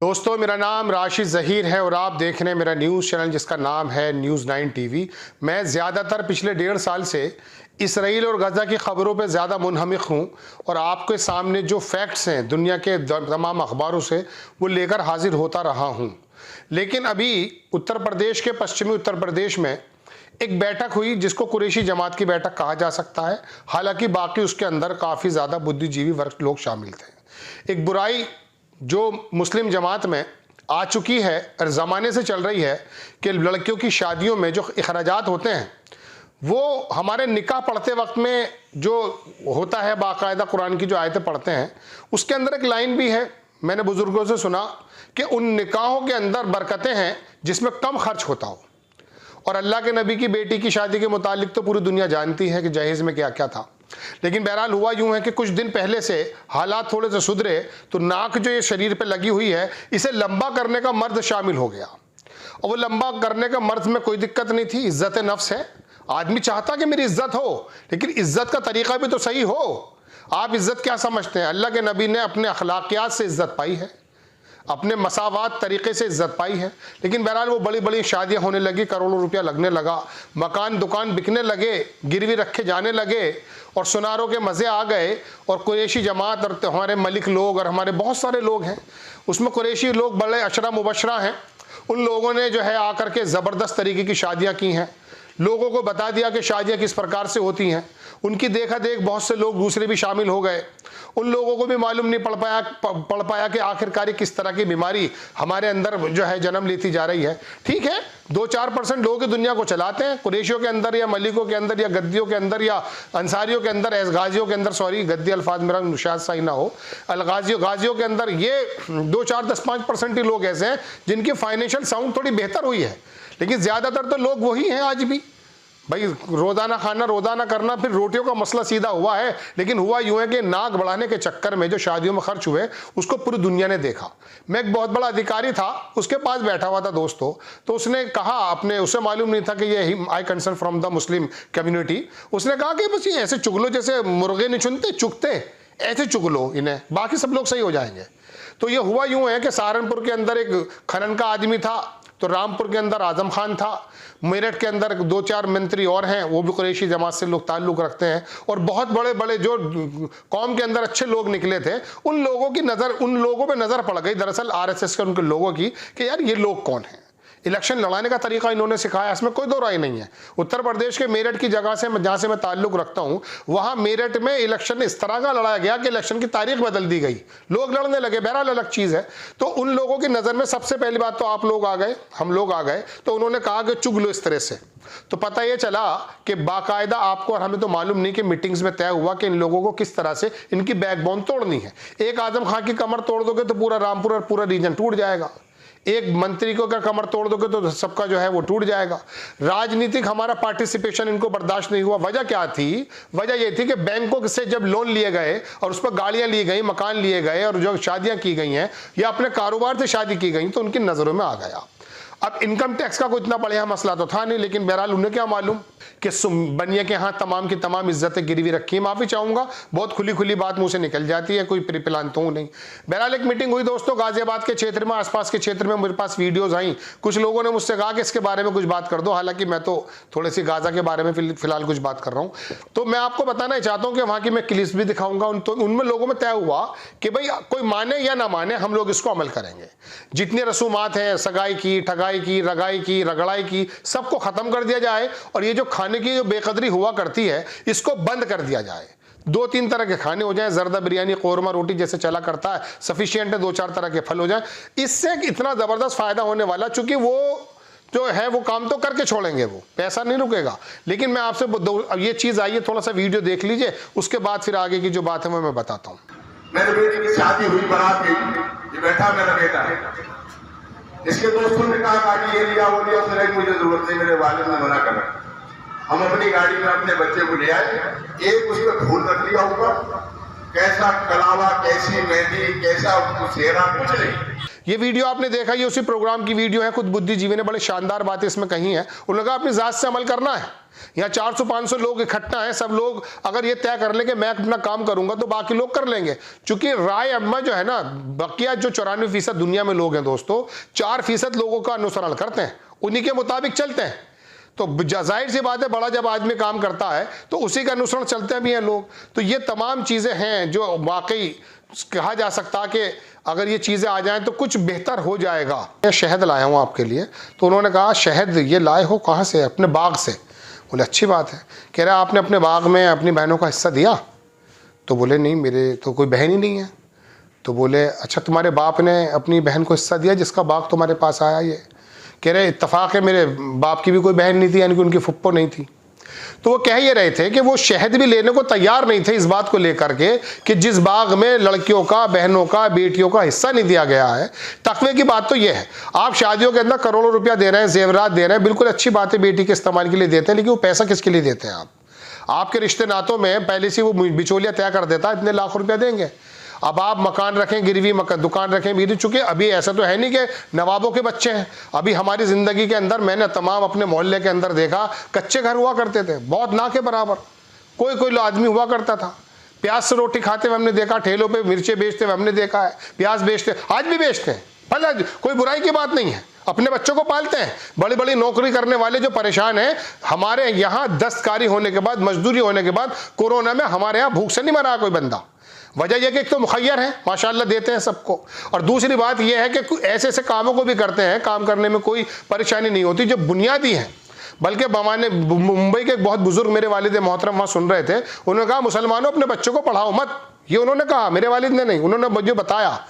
दोस्तों, मेरा नाम राशिद ज़हीर है और आप देख रहे हैं मेरा न्यूज़ चैनल जिसका नाम है न्यूज़ 9 टीवी। मैं ज़्यादातर पिछले 1.5 साल से इसराइल और गज़ा की ख़बरों पे ज़्यादा मुनहमिक हूँ और आपके सामने जो फैक्ट्स हैं दुनिया के तमाम अखबारों से वो लेकर हाजिर होता रहा हूँ। लेकिन अभी उत्तर प्रदेश के पश्चिमी उत्तर प्रदेश में एक बैठक हुई जिसको कुरैशी जमात की बैठक कहा जा सकता है। हालांकि बाकी उसके अंदर काफ़ी ज़्यादा बुद्धिजीवी वर्ग लोग शामिल थे। एक बुराई जो मुस्लिम जमात में आ चुकी है और ज़माने से चल रही है कि लड़कियों की शादियों में जो अखराजात होते हैं वो हमारे निकाह पढ़ते वक्त में जो होता है, बाकायदा कुरान की जो आयतें पढ़ते हैं उसके अंदर एक लाइन भी है, मैंने बुज़ुर्गों से सुना कि उन निकाहों के अंदर बरकतें हैं जिसमें कम खर्च होता हो। और अल्लाह के नबी की बेटी की शादी के मुतालिक तो पूरी दुनिया जानती है कि जहेज़ में क्या क्या था। लेकिन बहरहाल हुआ यूं है कि कुछ दिन पहले से हालात थोड़े से सुधरे तो नाक जो ये शरीर पे लगी हुई है इसे लंबा करने का मर्द शामिल हो गया। और वो लंबा करने का मर्द में कोई दिक्कत नहीं थी, इज्जत नफ्स है। आदमी चाहता कि मेरी इज्जत हो, लेकिन इज्जत का तरीका भी तो सही हो। आप इज्जत क्या समझते हैं? अल्लाह के नबी ने अपने अखलाकियात से इज्जत पाई है, अपने मसावात तरीके से इज्जत पाई है। लेकिन बहरहाल वो बड़ी बड़ी शादियां होने लगी, करोड़ों रुपया लगने लगा, मकान दुकान बिकने लगे, गिरवी रखे जाने लगे और सुनारों के मज़े आ गए। और कुरैशी जमात और हमारे मलिक लोग और हमारे बहुत सारे लोग हैं उसमें कुरैशी लोग बड़े अशरा मुबशरा हैं। उन लोगों ने जो है आकर के ज़बरदस्त तरीके की शादियाँ की हैं, लोगों को बता दिया कि शादियाँ किस प्रकार से होती हैं। उनकी देखा देख बहुत से लोग दूसरे भी शामिल हो गए। उन लोगों को भी मालूम नहीं पड़ पाया कि आखिरकार किस तरह की बीमारी हमारे अंदर जो है जन्म लेती जा रही है। ठीक है, 2-4% लोग दुनिया को चलाते हैं, कुरैशियों के अंदर या मलिकों के अंदर या गद्दियों के अंदर या अंसारियों के अंदर, गाजियों के अंदर, सॉरी गद्दी अल्फाज मेरा शायद सही ना हो, गाजियों के अंदर ये 2-4-10-5% ही लोग ऐसे हैं जिनकी फाइनेंशियल साउंड थोड़ी बेहतर हुई है। लेकिन ज़्यादातर तो लोग वही हैं आज भी। भाई रोज़ाना खाना रोज़ाना करना, फिर रोटियों का मसला सीधा हुआ है। लेकिन हुआ यूँ है कि नाक बढ़ाने के चक्कर में जो शादियों में खर्च हुए उसको पूरी दुनिया ने देखा। मैं एक बहुत बड़ा अधिकारी था, उसके पास बैठा हुआ था दोस्तों, तो उसने कहा, अपने उसे मालूम नहीं था कि ये I concern from the Muslim community. उसने कहा कि बस ये ऐसे चुगलो, जैसे मुर्गे नहीं चुनते चुगते, ऐसे चुगलो इन्हें, बाकी सब लोग सही हो जाएंगे। तो ये हुआ यूँ है कि सहारनपुर के अंदर एक खनन का आदमी था, तो रामपुर के अंदर आजम खान था, मेरठ के अंदर 2-4 मंत्री और हैं, वो भी कुरैशी जमात से लोग ताल्लुक़ रखते हैं। और बहुत बड़े बड़े जो कौम के अंदर अच्छे लोग निकले थे, उन लोगों की नज़र, उन लोगों पे नज़र पड़ गई दरअसल आरएसएस के उनके लोगों की कि यार ये लोग कौन हैं। इलेक्शन लड़ाने का तरीका इन्होंने सिखाया, इसमें कोई दो राय नहीं है। उत्तर प्रदेश के मेरठ की जगह से जहाँ से मैं ताल्लुक़ रखता हूँ, वहाँ मेरठ में इलेक्शन इस तरह का लड़ाया गया कि इलेक्शन की तारीख बदल दी गई, लोग लड़ने लगे। बहरहाल अलग चीज़ है। तो उन लोगों की नज़र में सबसे पहली बात तो आप लोग आ गए, हम लोग आ गए, तो उन्होंने कहा कि चुग लो इस तरह से। तो पता ये चला कि बाकायदा आपको और हमें तो मालूम नहीं कि मीटिंग्स में तय हुआ कि इन लोगों को किस तरह से इनकी बैकबोन तोड़नी है। एक आजम खां की कमर तोड़ दोगे तो पूरा रामपुर और पूरा रीजन टूट जाएगा। एक मंत्री को अगर कमर तोड़ दोगे तो सबका जो है वो टूट जाएगा। राजनीतिक हमारा पार्टिसिपेशन इनको बर्दाश्त नहीं हुआ। वजह क्या थी? वजह ये थी कि बैंकों से जब लोन लिए गए और उस पर गाड़ियां ली गई, मकान लिए गए और जो शादियां की गई हैं या अपने कारोबार से शादी की गई, तो उनकी नज़रों में आ गया। अब इनकम टैक्स का कोई इतना बढ़िया मसला तो था नहीं, लेकिन बहरहाल उन्हें क्या मालूम कि बनिए के यहाँ तमाम की तमाम इज्जतें गिरवी रखी। माफ़ी चाहूँगा, बहुत खुली खुली बात मुँह से निकल जाती है, कोई प्रिप्लान तो नहीं। बहरहाल एक मीटिंग हुई दोस्तों गाजियाबाद के क्षेत्र में, आसपास के क्षेत्र में। मेरे पास वीडियोज़ आई, कुछ लोगों ने मुझसे कहा कि इसके बारे में कुछ बात कर दो। हालांकि मैं तो थोड़ी सी गाज़ा के बारे में फिलहाल कुछ बात कर रहा हूँ। तो मैं आपको बताना चाहता हूँ कि वहाँ की मैं क्लिप्स भी दिखाऊँगा। तो उनमें लोगों में तय हुआ कि भाई कोई माने या ना माने, हम लोग इसको अमल करेंगे। जितनी रसूमात हैं, सगाई की, ठगाई की, रगाई की, रगड़ाई की, सबको ख़त्म कर दिया जाए। और ये जो खाने की जो बेकदरी हुआ करती है इसको बंद कर दिया जाए। 2-3 तरह के खाने हो जाएं, जर्दा बिरयानी, कौरमा रोटी जैसे चला करता है, सफिशिएंट है। 2-4 तरह के फल हो जाएं। इससे इतना ज़बरदस्त फ़ायदा होने वाला, चूँकि वो जो है वो काम तो करके छोड़ेंगे, वो पैसा नहीं रुकेगा। लेकिन मैं आपसे ये चीज़ आई है, थोड़ा सा वीडियो देख लीजिए, उसके बाद फिर आगे की जो बात है वो मैं बताता हूँ। मेरे बेटे की शादी हुई, बारात गई, ये बैठा मेरा बेटा है। इसके दोस्तों ने कहा गाड़ी ये लिया वो लिया, उसने मुझे जरूरत नहीं, मेरे वालिद ने मना करा। हम अपनी गाड़ी में अपने बच्चे को ले आए, एक उस पर फूल रख लिया ऊपर, कैसा कलावा, कैसी मेहंदी, कैसा सेहरा, कुछ नहीं। ये वीडियो आपने देखा, ये उसी प्रोग्राम की वीडियो है, खुद बुद्धिजीवी ने बड़े शानदार बातें इसमें कही हैं। उन्होंने कहा अपनी जात से अमल करना है। यहाँ 400-500 लोग इकट्ठा हैं, सब लोग अगर ये तय कर ले कि मैं अपना काम करूंगा तो बाकी लोग कर लेंगे। क्योंकि राय अम्मा जो है ना, बकिया जो 94% दुनिया में लोग हैं दोस्तों, 4% लोगों का अनुसरण करते हैं, उन्हीं के मुताबिक चलते हैं। तो जाहिर सी बात है, बड़ा जब आदमी काम करता है तो उसी का अनुसरण चलते भी हैं लोग। तो ये तमाम चीज़ें हैं जो वाकई कहा जा सकता कि अगर ये चीज़ें आ जाएं तो कुछ बेहतर हो जाएगा। मैं शहद लाया हूँ आपके लिए। तो उन्होंने कहा शहद ये लाए हो कहाँ से? अपने बाग से। बोले अच्छी बात है। कह रहा आपने अपने बाग में अपनी बहनों का हिस्सा दिया? तो बोले नहीं, मेरे तो कोई बहन ही नहीं है। तो बोले अच्छा, तुम्हारे बाप ने अपनी बहन को हिस्सा दिया जिसका बाग तुम्हारे पास आया? ये कह रहे इत्तफाक है, मेरे बाप की भी कोई बहन नहीं थी, यानी कि उनकी फुप्पो नहीं थी। तो वो कह ये रहे थे कि वो शहद भी लेने को तैयार नहीं थे इस बात को लेकर के कि जिस बाग में लड़कियों का, बहनों का, बेटियों का हिस्सा नहीं दिया गया है। तकवे की बात तो ये है, आप शादियों के अंदर करोड़ों रुपया दे रहे हैं, जेवरात दे रहे हैं, बिल्कुल अच्छी बात है, बेटी के इस्तेमाल के लिए देते हैं, लेकिन वो पैसा किसके लिए देते हैं? आपके रिश्ते नातों में पहले से वो बिचौलिया तय कर देता है इतने लाख रुपया देंगे। अब आप मकान रखें गिरवी, दुकान रखें गिरवी, चूंकि अभी ऐसा तो है नहीं कि नवाबों के बच्चे हैं। अभी हमारी ज़िंदगी के अंदर मैंने तमाम अपने मोहल्ले के अंदर देखा, कच्चे घर हुआ करते थे, बहुत ना के बराबर। कोई आदमी हुआ करता था, प्याज से रोटी खाते हुए हमने देखा, ठेलों पे मिर्चें बेचते हुए हमने देखा है, प्याज बेचते, आज भी बेचते हैं, भला कोई बुराई की बात नहीं है, अपने बच्चों को पालते हैं। बड़ी बड़ी नौकरी करने वाले जो परेशान हैं, हमारे यहाँ दस्तकारी होने के बाद, मजदूरी होने के बाद, कोरोना में हमारे यहाँ भूख से नहीं मरा कोई बंदा। वजह यह कि एक तो मुखैर है, माशाल्लाह देते हैं सबको, और दूसरी बात यह है कि ऐसे ऐसे कामों को भी करते हैं, काम करने में कोई परेशानी नहीं होती जो बुनियादी है। बल्कि बमाने मुंबई के एक बहुत बुजुर्ग मेरे वालिद मोहतरम वहाँ सुन रहे थे, उन्होंने कहा मुसलमानों अपने बच्चों को पढ़ाओ मत। ये उन्होंने कहा, मेरे वालिद ने नहीं, उन्होंने मुझे बताया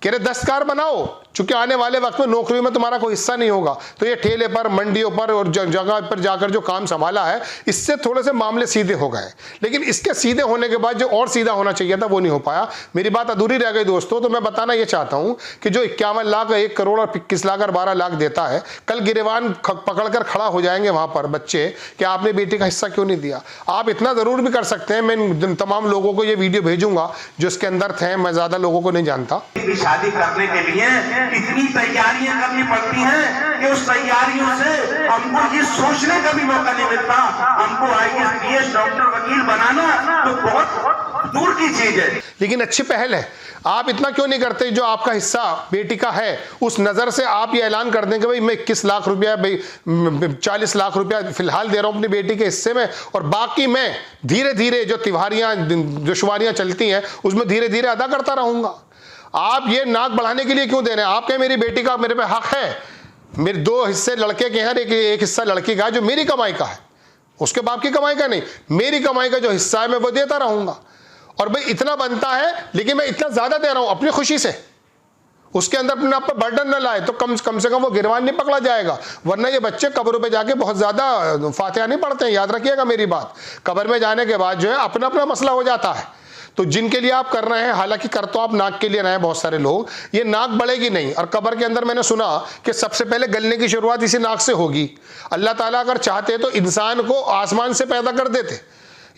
कह रहे दस्तकार बनाओ, चूंकि आने वाले वक्त में नौकरी में तुम्हारा कोई हिस्सा नहीं होगा। तो ये ठेले पर, मंडियों पर और जगह पर जाकर जो काम संभाला है, इससे थोड़े से मामले सीधे हो गए। लेकिन इसके सीधे होने के बाद जो और सीधा होना चाहिए था वो नहीं हो पाया। मेरी बात अधूरी रह गई दोस्तों। तो मैं बताना ये चाहता हूँ कि जो 51 लाख, 1 करोड़ और 21 लाख और 12 लाख देता है, कल गिरेवान पकड़ कर खड़ा हो जाएंगे वहाँ पर बच्चे कि आपने बेटी का हिस्सा क्यों नहीं दिया। आप इतना ज़रूर भी कर सकते हैं, मैं तमाम लोगों को ये वीडियो भेजूंगा जो इसके अंदर थे, मैं ज़्यादा लोगों को नहीं जानता। शादी करने के लिए इतनी तैयारियां करनी पड़ती हैं कि उस तैयारियों से हमको ये सोचने का भी मौका नहीं मिलता। हमको IAS, PS, डॉक्टर, वकील बनाना तो बहुत दूर की चीज है। लेकिन अच्छी पहल है। आप इतना क्यों नहीं करते? जो आपका हिस्सा बेटी का है, उस नज़र से आप ये ऐलान कर दें कि भाई मैं 21 लाख रुपया, भाई 40 लाख रुपया फिलहाल दे रहा हूँ अपनी बेटी के हिस्से में, और बाकी मैं धीरे धीरे जो त्योहारियाँ, दुश्वारियाँ चलती हैं उसमें धीरे धीरे अदा करता रहूँगा। आप ये नाक बढ़ाने के लिए क्यों दे रहे हैं? आप कहें मेरी बेटी का मेरे पे हक है, मेरे 2 हिस्से लड़के के हैं, एक हिस्सा लड़की का है जो मेरी कमाई का है, उसके बाप की कमाई का नहीं, मेरी कमाई का जो हिस्सा है मैं वो देता रहूंगा। और भाई इतना बनता है, लेकिन मैं इतना ज्यादा दे रहा हूं अपनी खुशी से, उसके अंदर अपने आप पर बर्डन न लाए तो कम से कम वो गिरवान नहीं पकड़ा जाएगा। वरना ये बच्चे कब्रों पे जाके बहुत ज्यादा फातिहा नहीं पढ़ते हैं, याद रखिएगा मेरी बात। कब्र में जाने के बाद जो है अपना अपना मसला हो जाता है। तो जिनके लिए आप कर रहे हैं, हालांकि कर तो आप नाक के लिए रहे हैं बहुत सारे लोग, ये नाक बढ़ेगी नहीं। और कब्र के अंदर मैंने सुना कि सबसे पहले गलने की शुरुआत इसी नाक से होगी। अल्लाह ताला अगर चाहते तो इंसान को आसमान से पैदा कर देते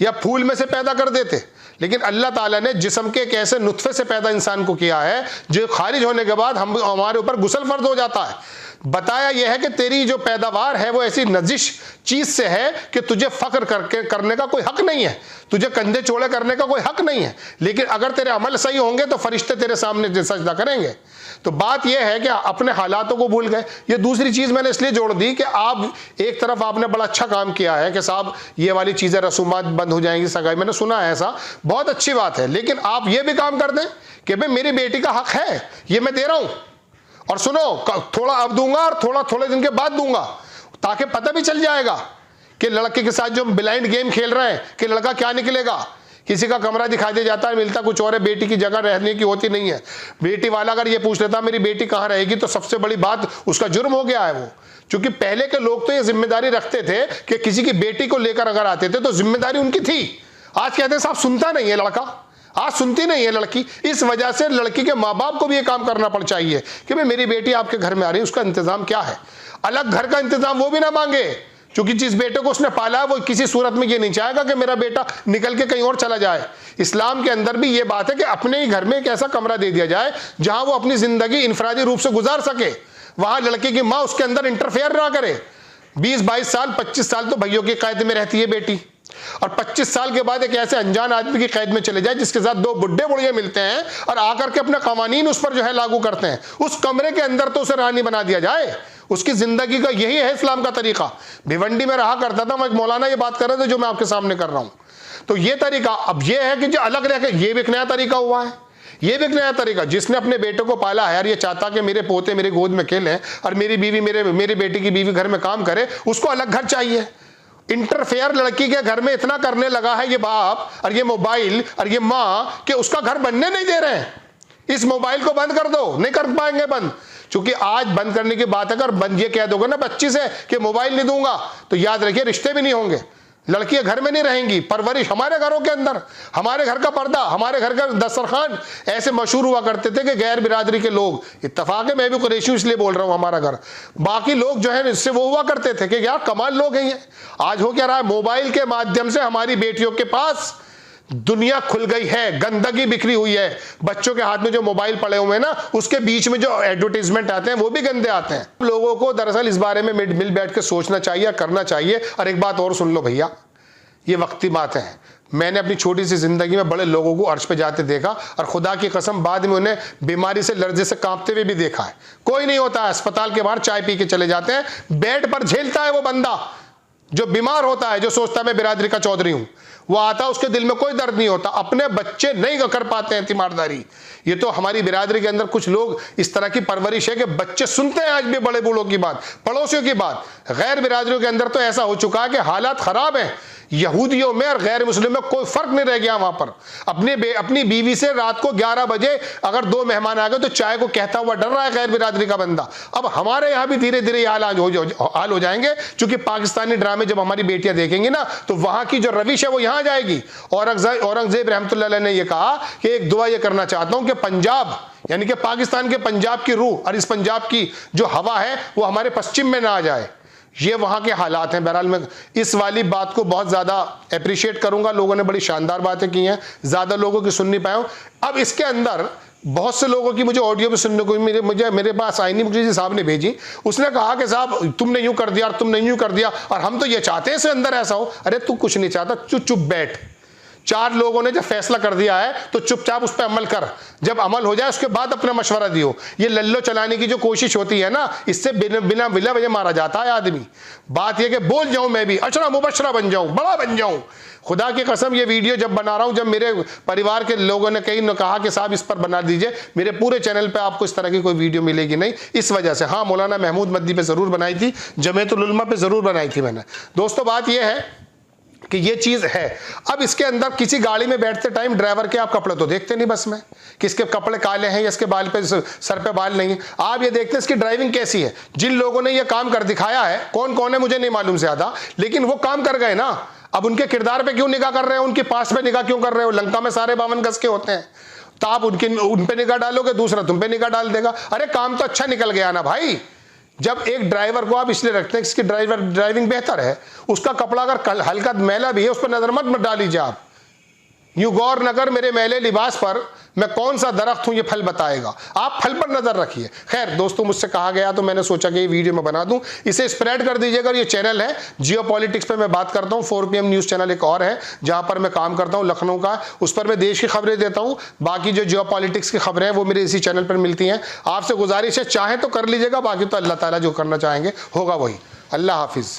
या फूल में से पैदा कर देते, लेकिन अल्लाह ताला ने जिस्म के एक ऐसे नुत्फे से पैदा इंसान को किया है जो खारिज होने के बाद हमारे ऊपर गुस्ल फर्ज हो जाता है। बताया यह है कि तेरी जो पैदावार है वो ऐसी नजिश चीज से है कि तुझे फख्र करने का कोई हक नहीं है, तुझे कंधे चौड़े करने का कोई हक नहीं है। लेकिन अगर तेरे अमल सही होंगे तो फरिश्ते तेरे सामने सजदा करेंगे। तो बात यह है कि अपने हालातों को भूल गए। ये दूसरी चीज मैंने इसलिए जोड़ दी कि आप एक तरफ आपने बड़ा अच्छा काम किया है कि साहब ये वाली चीजें, रसूमात बंद हो जाएंगी, सगाई, मैंने सुना है ऐसा, बहुत अच्छी बात है। लेकिन आप ये भी काम कर दें कि भाई मेरी बेटी का हक है, ये मैं दे रहा हूं, और सुनो थोड़ा अब दूंगा और थोड़े दिन के बाद दूंगा, ताकि पता भी चल जाएगा कि लड़के के साथ जो ब्लाइंड गेम खेल रहे हैं कि लड़का क्या निकलेगा। किसी का कमरा दिखा दिया जाता है, मिलता कुछ और है, बेटी की जगह रहने की होती नहीं है। बेटी वाला अगर ये पूछ लेता मेरी बेटी कहाँ रहेगी तो सबसे बड़ी बात उसका जुर्म हो गया है वो। क्योंकि पहले के लोग तो ये जिम्मेदारी रखते थे कि किसी की बेटी को लेकर अगर आते थे तो जिम्मेदारी उनकी थी। आज कहते हैं साहब सुनता नहीं है लड़का, आज सुनती नहीं है लड़की। इस वजह से लड़की के माँ बाप को भी ये काम करना पड़ चाहिए कि भाई मेरी बेटी आपके घर में आ रही है, उसका इंतजाम क्या है। अलग घर का इंतजाम वो भी ना मांगे क्योंकि जिस बेटे को उसने पाला है वो किसी सूरत में ये नहीं चाहेगा कि मेरा बेटा निकल के कहीं और चला जाए। इस्लाम के अंदर भी ये बात है कि अपने ही घर में एक ऐसा कमरा दे दिया जाए जहां वो अपनी जिंदगी इनफरादी रूप से गुजार सके, वहां लड़के की माँ उसके अंदर इंटरफेयर ना करे। 20-22 साल 25 साल तो भाइयों की कैद में रहती है बेटी, और 25 साल के बाद एक ऐसे अनजान आदमी की कैद में चले जाए जिसके साथ 2 बुढ़े बुढ़िया मिलते हैं और आकर के अपने कवानीन उस पर जो है लागू करते हैं, उस कमरे के अंदर तो उसे रानी बना दिया जाए। उसकी जिंदगी का यही है इस्लाम का तरीका। भिवंडी में रहा करता था, मैं एक मौलाना ये बात कर रहे थे जो मैं आपके सामने कर रहा हूं। तो ये तरीका अब ये है कि जो अलग रह के, ये भी एक नया तरीका हुआ है, ये भी एक नया तरीका। जिसने अपने बेटे को पाला है और ये चाहता कि मेरे पोते मेरे गोद में खेलें और मेरी बीवी मेरे बेटे की बीवी घर में काम करे, उसको अलग घर चाहिए। इंटरफेयर लड़की के घर में इतना करने लगा है ये बाप और ये मोबाइल और ये माँ कि उसका घर बनने नहीं दे रहे हैं। इस मोबाइल को बंद कर दो, नहीं कर पाएंगे बंद, क्योंकि आज बंद करने की बात है। अगर बंद ये कह दोगे ना बच्ची से कि मोबाइल नहीं दूंगा, तो याद रखिए रिश्ते भी नहीं होंगे, लड़कियां घर में नहीं रहेंगी। परवरिश हमारे घरों के अंदर, हमारे घर का पर्दा, हमारे घर का दस्तरखान ऐसे मशहूर हुआ करते थे कि गैर बिरादरी के लोग, इत्तफाक है मैं भी कुरैशी इसलिए बोल रहा हूं हमारा घर, बाकी लोग जो है इससे वो हुआ करते थे कि यार कमाल लोग हैं ये। आज हो क्या रहा है, मोबाइल के माध्यम से हमारी बेटियों के पास दुनिया खुल गई है, गंदगी बिखरी हुई है। बच्चों के हाथ में जो मोबाइल पड़े हुए हैं ना, उसके बीच में जो एडवर्टीजमेंट आते हैं वो भी गंदे आते हैं। लोगों को दरअसल इस बारे में मिल बैठ के सोचना चाहिए, करना चाहिए। और एक बात और सुन लो भैया, ये वक्ती बात है। मैंने अपनी छोटी सी जिंदगी में बड़े लोगों को अर्श पे जाते देखा, और खुदा की कसम बाद में उन्हें बीमारी से लर्जे से कांपते हुए भी देखा है। कोई नहीं होता है, अस्पताल के बाहर चाय पी के चले जाते हैं, बेड पर झेलता है वो बंदा जो बीमार होता है, जो सोचता है मैं बिरादरी का चौधरी हूं। वो आता है, उसके दिल में कोई दर्द नहीं होता। अपने बच्चे नहीं कर पाते हैं तीमारदारी। ये तो हमारी बिरादरी के अंदर कुछ लोग इस तरह की परवरिश है कि बच्चे सुनते हैं आज भी बड़े बूढ़ों की बात, पड़ोसियों की बात। गैर बिरादरियों के अंदर तो ऐसा हो चुका है कि हालात खराब हैं। यहूदियों में और गैर मुस्लिम में कोई फर्क नहीं रह गया। वहां पर अपनी बीवी से रात को 11 बजे अगर 2 मेहमान आ गए तो चाय को कहता हुआ डर रहा है गैर बिरादरी का बंदा। अब हमारे यहाँ भी धीरे धीरे हाल हो जाएंगे, क्योंकि पाकिस्तानी ड्रामे जब हमारी बेटियां देखेंगी ना, तो वहां की जो रविश है वो यहाँ जाएगी। औरंगजेब रहमतुल्लाह अलैह ने यह कहा कि एक दुआ ये करना चाहता हूं कि पंजाब, यानी कि पाकिस्तान के पंजाब की रूह और इस पंजाब की जो हवा है वो हमारे पश्चिम में ना आ जाए। ये वहां के हालात हैं। बहरहाल मैं इस वाली बात को बहुत ज्यादा अप्रिशिएट करूंगा, लोगों ने बड़ी शानदार बातें की हैं, ज्यादा लोगों की सुन नहीं पाया हूं। अब इसके अंदर बहुत से लोगों की मुझे ऑडियो भी सुनने को मेरे पास आईनी मुखर्जी साहब ने भेजी। उसने कहा कि साहब तुमने यूं कर दिया और तुमने यूं कर दिया और हम तो ये चाहते हैं इसके अंदर ऐसा हो। अरे तू कुछ नहीं चाहता, चुप बैठ। 4 लोगों ने जब फैसला कर दिया है तो चुपचाप उस पर अमल कर। जब अमल हो जाए उसके बाद अपना मशवरा दियो। ये लल्लो चलाने की जो कोशिश होती है ना, इससे बिना वजह मारा जाता है आदमी। बात यह कि बोल जाऊं मैं भी अशरा मुबशरा बन जाऊं, बड़ा बन जाऊं। खुदा की कसम ये वीडियो जब बना रहा हूं, जब मेरे परिवार के लोगों ने कहीं कहा कि साहब इस पर बना दीजिए, मेरे पूरे चैनल पे आपको इस तरह की कोई वीडियो मिलेगी नहीं। इस वजह से हाँ, मौलाना महमूद मद्दी पे जरूर बनाई थी, जमीयतुल उलमा पे जरूर बनाई थी मैंने। दोस्तों बात यह है कि ये चीज है। अब इसके अंदर किसी गाड़ी में बैठते टाइम ड्राइवर के आप कपड़े तो देखते नहीं बस में, किसके कपड़े काले हैं या इसके बाल पे सर पे बाल नहीं है। आप ये देखते हैं इसकी ड्राइविंग कैसी है। जिन लोगों ने ये काम कर दिखाया है, कौन कौन है मुझे नहीं मालूम ज्यादा, लेकिन वो काम कर गए ना। अब उनके किरदार पे क्यों निगाह कर रहे हैं, उनके पास पे निगाह क्यों कर रहे हो? लंका में सारे 52 गज के होते हैं, तो आप उन पे निगाह डालोगे, दूसरा तुम पे निगाह डाल देगा। अरे काम तो अच्छा निकल गया ना भाई। जब एक ड्राइवर को आप इसलिए रखते हैं इसकी ड्राइविंग बेहतर है, उसका कपड़ा अगर हल्का मैला भी है उस पर नजर मत डालीजिए। आप यूं गौर न कर मेरे मैले लिबास पर मैं कौन सा दरख्त हूं ये फल बताएगा। आप फल पर नजर रखिए। खैर दोस्तों, मुझसे कहा गया तो मैंने सोचा कि ये वीडियो मैं बना दूं, इसे स्प्रेड कर दीजिएगा। ये चैनल है जियो पॉलिटिक्स पे मैं बात करता हूं। 4 PM न्यूज़ चैनल एक और है जहां पर मैं काम करता हूं लखनऊ का, उस पर मैं देश की खबरें देता हूं। बाकी जो जियो पॉलिटिक्स की खबरें हैं वो मेरे इसी चैनल पर मिलती हैं। आपसे गुजारिश है चाहे तो कर लीजिएगा, बाकी तो अल्लाह ताला जो करना चाहेंगे होगा वही। अल्लाह हाफिज़।